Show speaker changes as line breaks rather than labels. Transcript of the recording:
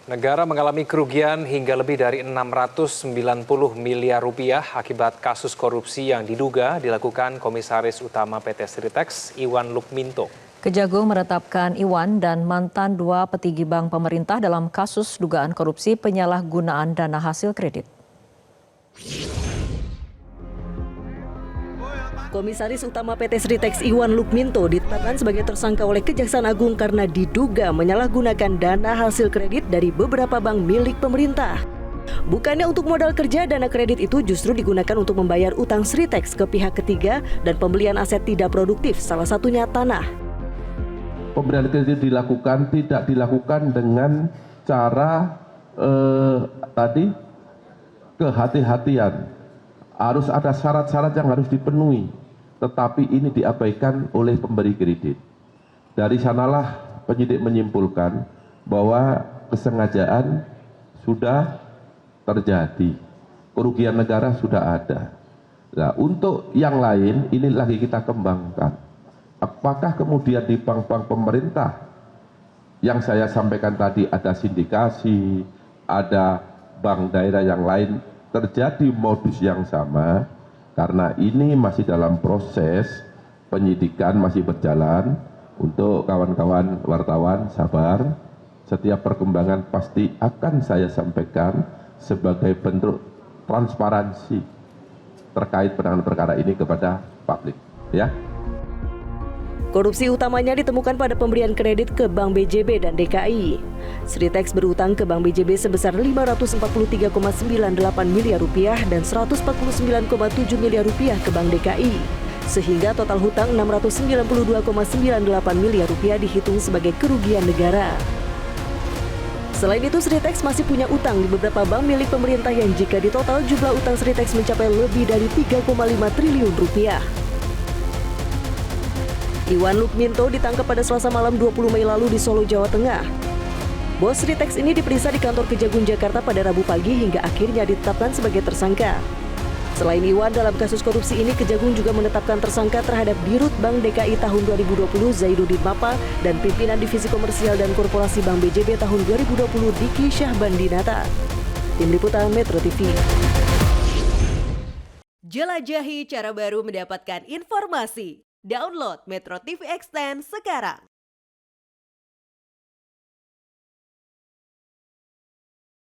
Negara mengalami kerugian hingga lebih dari 690 miliar rupiah akibat kasus korupsi yang diduga dilakukan Komisaris Utama PT Sritex Iwan Lukminto.
Kejagung menetapkan Iwan dan mantan dua petinggi bank pemerintah dalam kasus dugaan korupsi penyalahgunaan dana hasil kredit. Komisaris Utama PT Sritex Iwan Lukminto ditetapkan sebagai tersangka oleh Kejaksaan Agung karena diduga menyalahgunakan dana hasil kredit dari beberapa bank milik pemerintah. Bukannya untuk modal kerja, dana kredit itu justru digunakan untuk membayar utang Sritex ke pihak ketiga dan pembelian aset tidak produktif, salah satunya tanah.
Pemberian kredit tidak dilakukan dengan cara kehati-hatian. Harus ada syarat-syarat yang harus dipenuhi, tetapi ini diabaikan oleh pemberi kredit. Dari sanalah penyidik menyimpulkan bahwa kesengajaan sudah terjadi, kerugian negara sudah ada. Nah, untuk yang lain ini lagi kita kembangkan. Apakah kemudian di bank-bank pemerintah yang saya sampaikan tadi ada sindikasi, ada bank daerah yang lain terjadi modus yang sama? Karena ini masih dalam proses penyidikan, masih berjalan. Untuk kawan-kawan wartawan sabar, setiap perkembangan pasti akan saya sampaikan sebagai bentuk transparansi terkait penanganan perkara ini kepada publik, ya.
Korupsi utamanya ditemukan pada pemberian kredit ke Bank BJB dan DKI. Sritex berutang ke Bank BJB sebesar 543,98 miliar rupiah dan 149,7 miliar rupiah ke Bank DKI. Sehingga total hutang 692,98 miliar rupiah dihitung sebagai kerugian negara. Selain itu, Sritex masih punya utang di beberapa bank milik pemerintah yang jika ditotal jumlah utang Sritex mencapai lebih dari 3,5 triliun rupiah. Iwan Lukminto ditangkap pada Selasa malam 20 Mei lalu di Solo, Jawa Tengah. Bos Sritex ini diperiksa di kantor Kejagung Jakarta pada Rabu pagi hingga akhirnya ditetapkan sebagai tersangka. Selain Iwan, dalam kasus korupsi ini Kejagung juga menetapkan tersangka terhadap Dirut Bank DKI tahun 2020 Zainuddin Mapa dan pimpinan Divisi Komersial dan Korporasi Bank BJB tahun 2020 Diki Syahbandinata. Tim Liputan Metro TV.
Jelajahi cara baru mendapatkan informasi. Download Metro TV Extend sekarang.